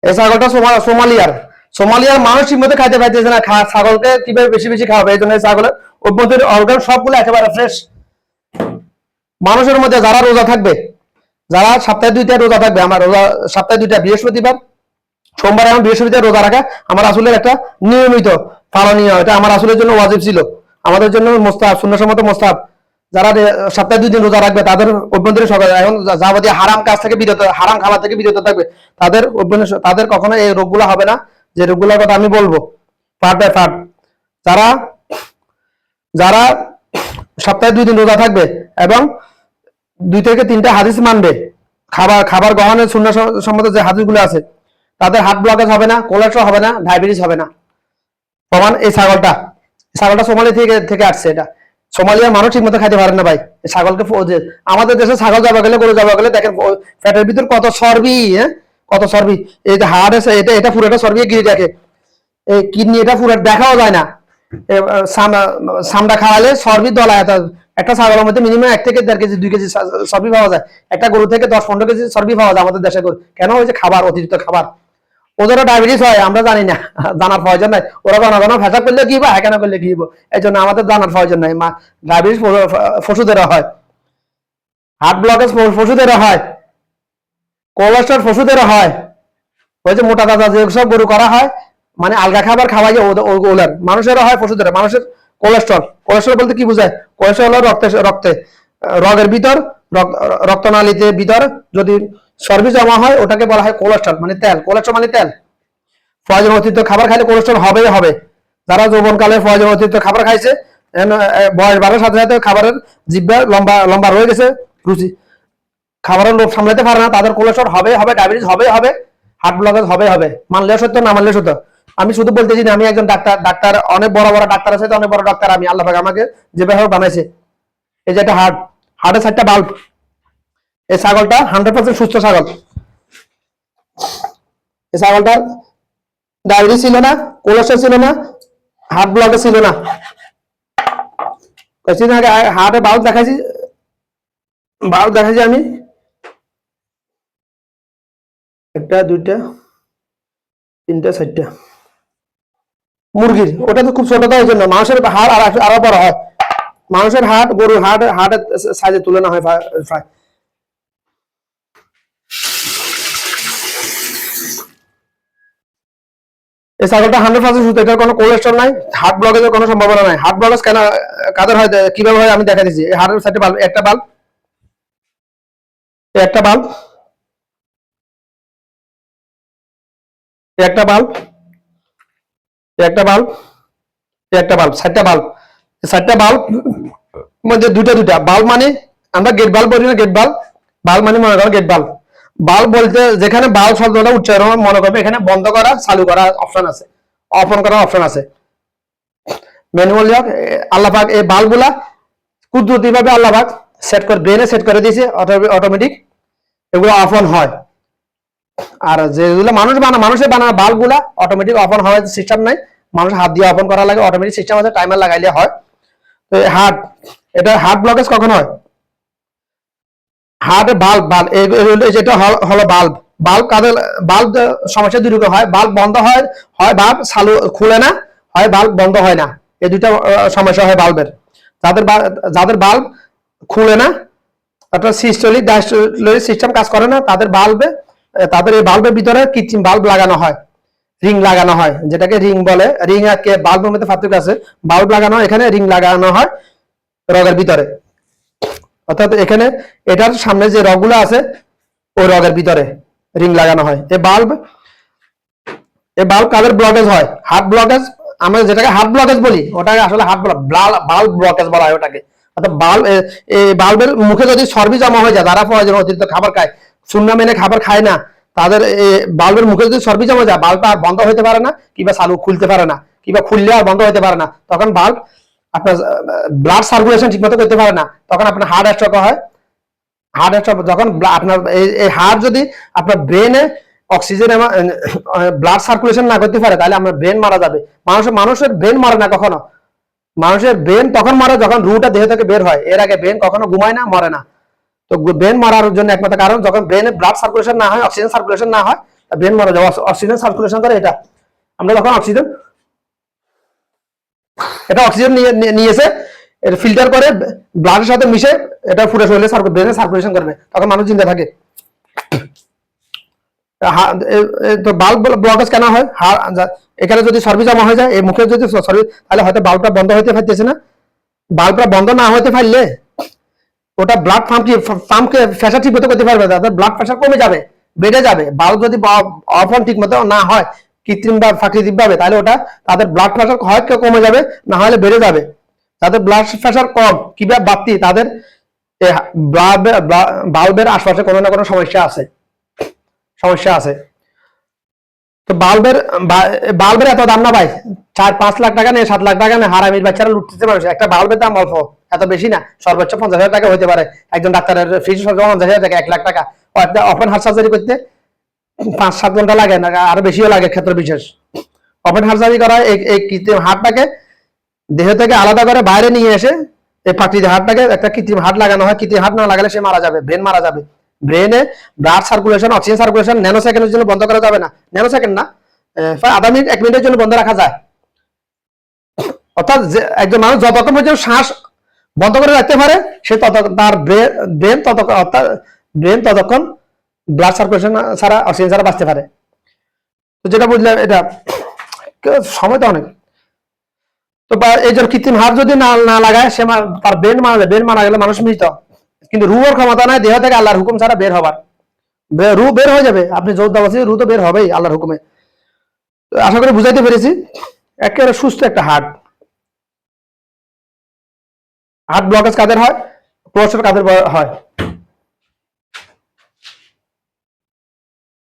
এই ছাগলটা সোমালিয়ার সোমালিয়ার মানুষ ঠিক মতো খাইতে পাইতেছে না, ছাগলকে কিভাবে বেশি বেশি খাওয়াবে, এই জন্য ছাগলের অভ্যন্তরীণ অর্গান সবগুলো একেবারে ফ্রেশ। মানুষের মধ্যে যারা রোজা থাকবে, যারা সপ্তাহে 2টা রোজা থাকবে, আমার রোজা সপ্তাহে 2টা, বৃহস্পতিবার সোমবার এবং বৃহস্পতিবার রোজা রাখা আমার আসলের একটা নিয়মিত পালনীয়, এটা আমার আসলের জন্য ওয়াজিব ছিল, আমাদের জন্য মোস্তাহাব, সুন্নাহসম্মত মোস্তাহাব। যারা সপ্তাহে 2 দিন রোজা রাখবে তাদের অভ্যন্তরীণ সকাল এখন যাবতীয় হারাম কাজ থেকে বিরত, হারাম খাবার থেকে বিরত থাকবে, তাদের কখনো এই রোগগুলো হবে না, যে রোগগুলোর কথা আমি বলবো পার্ট বাই পার্ট। যারা যারা সপ্তাহে 2 দিন রোজা থাকবে এবং 2 থেকে 3টা হাদিস মানবে, খাবার গ্রহণের সুন্নাহসম্মত যে হাদিসগুলো আছে, তাদের হার্ট ব্লকেজ হবে না, কোলেস্ট্রল হবে না, ডায়াবেটিস হবে না। প্রমাণ এই ছাগলটা সোমালি থেকে আসছে। এটা সোমালিয়ার মানুষ ঠিক মতো খাইতে পারেন না ভাই, ছাগলকে আমাদের দেশে ছাগল যাওয়া গেলে, গরু যাওয়া গেলে দেখেন পেটের ভিতর কত চর্বি, কত চর্বি, এই যে হার্ট আছে এটা পুরোটা চর্বি গিয়ে দেখে, এই কিডনি এটা পুরো দেখাও যায় না, সামটা খাওয়ালে চর্বি দলায়। একটা ছাগলের মধ্যে মিনিমাম 1 থেকে 1.5 কেজি 2 কেজি চর্বি পাওয়া যায়, একটা গরু থেকে 10-15 কেজি চর্বি পাওয়া যায় আমাদের দেশে। কেন? ওই যে খাবার, অতিরিক্ত খাবার। ওদেরও ডায়াবেটিস হয়, আমরা জানি না, জানার প্রয়োজন নাই, ওরা ঘন ফেসা করলে কি বা হেকানা করলে কি, এই জন্য আমাদের জানার প্রয়োজন নাই। ডায়াবেটিস পশুদেরও হয়, হার্ট ব্লকেজ পশুদেরও হয়, কোলেস্ট্রল পশুদেরও হয়। ওই যে মোটা তাজা যে সব গরু করা হয়, মানে আলগা খাবার খাওয়াই ওগুলার, মানুষেরও হয়, পশুদেরও। মানুষের কোলেস্ট্রল বলতে কি বোঝায়? কোলেস্ট্রল হলো রক্তে রগের ভিতর, রক্তনালীতে ভিতর যদি চর্বি জমা হয় ওটাকে বলা হয় কোলেস্ট্রল, মানে তেল। কোলেস্ট্রল মানে তেল। প্রয়োজন অতিরিক্ত খাবার খাইলে কোলেস্ট্রল হবে। যারা যৌবনকালে প্রয়োজন অতিরিক্ত খাবার খাইছে, বয়স বাড়ার সাথে সাথে খাবারের জিহ্বা লম্বা রয়ে গেছে, রুচি খাবারের লোভ সামলাতে পারে না, তাদের কোলেস্ট্রল হবে, ডায়াবেটিস হবে, হার্ট ব্লকেজ হবে। মানলে সত্য, না মানলে সত্য। আমি শুধু বলতেছি না, আমি একজন ডাক্তার, অনেক বড় ডাক্তার আছে, অনেক বড় ডাক্তার আমি, আল্লাহ পাক আমাকে যেভাবে বানাইছে। এই যে একটা হার্টের 4টা বাল্ব, এই ছাগলটা 100% সুস্থ ছাগল। এই ছাগলটার ডায়াবেটিস ছিল না, কোলেস্ট্রল ছিল না, হার্ট ব্লকেজ ছিল না। কিছুদিন আগে হার্টে বাল্ব দেখাইছি আমি, 1টা 2টা 3টা 4টা মুরগির। ওটা তো খুব ছোট, তাই জন্য মানুষের হাড় আরো বড় হয়। মানুষের হাড় গরুর হাড়ের সাইজে তুলনা হয় প্রায়। এই ছাগলটা 100% সুস্থ, এটার কোনো কোলেস্ট্রল নাই, হার্ট ব্লকেজের কোনো সম্ভাবনা নাই। হার্ট ব্লকেজ কেন কাদের হয়, কিভাবে হয় আমি দেখা দিচ্ছি। এই হার্টের সাইডে বাল্ব, একটা বাল্ব, একটা বাল্ব, একটা বাল্ব, একটা বাল্ব, একটা বাল্ব, 4টা বাল্ব। 4টা বাল্ব মধ্যে 2টা বাল্ব, মানে আমরা গেট বাল্ব বলি না, গেট বাল্ব মানে মনে করো গেট বাল্ব। বাল্ব বলতে যেখানে বাল্ব শব্দটা উচ্চারণ মনে করবে, এখানে বন্ধ করা, চালু করা অপশন আছে, অফ অন করার অপশন আছে। ম্যানুয়ালি আল্লাহ পাক এই বাল্বগুলা কুদরতি ভাবে আল্লাহ পাক ব্রেনে সেট করে দিয়েছে, অটোমেটিক এগুলো অফ অন হয়। আর যেগুলো মানুষের বানানো বাল্বগুলা অটোমেটিক অফ অন হওয়ার সিস্টেম নাই, মানুষ হাত দিয়ে অফ অন করা লাগে, অটোমেটিক সিস্টেম আছে, টাইমার লাগাইলে হয়। তো এটা হার্ট ব্লকেজ কখন হয়? হার্ট বাল্ব যেটা হলো বাল্ব সমস্যা দূর হয়, বাল্ব বন্ধ হয়, বাল্ব চালু খুলে না, হয় বাল্ব বন্ধ হয় না, এই 2টা সমস্যা হয় বাল্বের। যাদের বাল্ব খুলে না, অর্থাৎ সিস্টোলিক ডায়াস্টোলিক সিস্টেম কাজ করে না, তাদের এই বাল্বের ভিতরে কৃত্রিম বাল্ব লাগানো হয়, রিং লাগানো হয়, যেটাকে রিং বলে। রিং আর বাল্বের মধ্যে পার্থক্য আছে। বাল্ব লাগানো হয় এখানে, রিং লাগানো হয় রগের ভিতরে, অর্থাৎ এখানে এটার সামনে যে রগগুলো আছে ওই রগের ভিতরে রিং লাগানো হয়। এই বাল্ব কাদের ব্লকেজ হয়? Heart blockage. আমরা যেটাকে হার্ট ব্লকেজ বলি, ওটাকে আসলে বাল্ব ব্লকেজ বলা হয় ওটাকে। অর্থাৎ বাল্বের মুখে যদি চর্বি জমা হয়ে যায়, যারা প্রয়োজন অতিরিক্ত খাবার খায়, সুন্নাহ মেনে খাবার খায় না, তাদের বাল্বের মুখে যদি চর্বি জমা যায়, বাল্বটা আর বন্ধ হতে পারে না, কিংবা চালু খুলতে পারে না, কিংবা খুললে আর বন্ধ হতে পারে না, তখন বাল্ব আপনার ব্লাড সার্কুলেশন ঠিক মতো করতে পারে না, তখন আপনার হার্ট স্ট্রোক হয়। হার্ট স্ট্রোক যখন আপনার এই হার্ট যদি আপনার ব্রেনে অক্সিজেন এবং ব্লাড সার্কুলেশন না করতে পারে, তাহলে আপনার ব্রেন মারা যাবে। মানুষের ব্রেন মরে না কখনো। মানুষের ব্রেন তখন মরে যখন রুটা দেহ থেকে বের হয়, এর আগে ব্রেন কখনো ঘুমায় না, মরে না। তো ব্রেন মারার জন্য একমাত্র কারণ, যখন ব্রেনে ব্লাড সার্কুলেশন না হয়, অক্সিজেন সার্কুলেশন না হয়, ব্রেন মারা যাবে। অক্সিজেন সার্কুলেশন করে এটা। আমরা যখন অক্সিজেন নিয়েছে, এটা ফিল্টার করে ব্লাডের সাথে মিশে এটা ফুটে শরীরে ব্রেনে সার্কুলেশন করবে, তখন মানুষ জিন্দা থাকে। তো বাল্ব ব্লকেজ কেন হয়? এখানে যদি চর্বি জমা হয়ে যায় এই মুখে যদি চর্বি, তাহলে হয়তো বাল্বটা বন্ধ হইতে পারতেছে না। বাল্বটা বন্ধ না হইতে পারলে ওটা ব্লাড পাম্পকে প্রেশার ঠিক মতো করতে পারবে, তাদের ব্লাড প্রেশার কমে যাবে, বেড়ে যাবে। বাল্ব যদি অফ অন ঠিক মতো না হয় কৃত্রিম বা প্রাকৃতিক ভাবে, তাহলে ওটা তাদের ব্লাড প্রেশার হয় কমে যাবে, না হলে বেড়ে যাবে। তাদের ব্লাড প্রেশার কম কিভাবে বাড়তি, তাদের বাল্বের আশপাশে কোনো না কোনো সমস্যা আছে। তো বাল্বের এত দাম না ভাই, 4-5 লাখ টাকা নেই, 7 লাখ টাকা নেই, হারামির বাচ্চারা লুটতেছে মানুষ। একটা বাল্বের দাম অল্প, এত বেশি না, সর্বোচ্চ 50,000 টাকা হতে পারে। একজন ডাক্তারের ফিস 50,000 টাকা, 1 লাখ টাকা। ওপেন হার্ট সার্জারি করতে 5-7 ঘন্টা লাগে না, আরো বেশিও লাগে ক্ষেত্র বিশেষ। ওপেন হার্ট সার্জারি করা এই কৃত্রিম হার্টটাকে দেহ থেকে আলাদা করে বাইরে নিয়ে এসে এই প্রাকৃতিক হার্টটাকে একটা কৃত্রিম হার্ট লাগানো হয়। কৃত্রিম হার্ট না লাগালে সে মারা যাবে, ব্রেন মারা যাবে। ব্রেনে blood circulation, oxygen circulation nano সেকেন্ডের জন্য বন্ধ করা যাবে না। ন্যানো সেকেন্ড না, আধা মিনিট 1 মিনিটের জন্য বন্ধ রাখা যায়। অর্থাৎ একজন মানুষ যতক্ষণ পর্যন্ত শ্বাস বন্ধ করে রাখতে পারে, সে তার ব্রেন ততক্ষণ ব্লাড সার্কুলেশন ছাড়া, অক্সিজেন ছাড়া বাঁচতে পারে। তো যেটা বুঝলাম, এটা সময় তো অনেক। তো এই যে কৃত্রিম হার্ট যদি না লাগায়, সে তার ব্রেন মারা গেলে মানুষ মৃত। কিন্তু রুহের ক্ষমতা নাই দেহ থেকে আল্লাহর হুকুম ছাড়া বের হবার। রু বের হয়ে যাবে, আপনি জোর দাবাসি রু তো বের হবেই আল্লাহর হুকুমে। আশা করি বুঝাইতে পেরেছি। একেবারে সুস্থ একটা হার্ট ব্লকেজ কাদের হয়? প্রস্টেট কাদের হয়?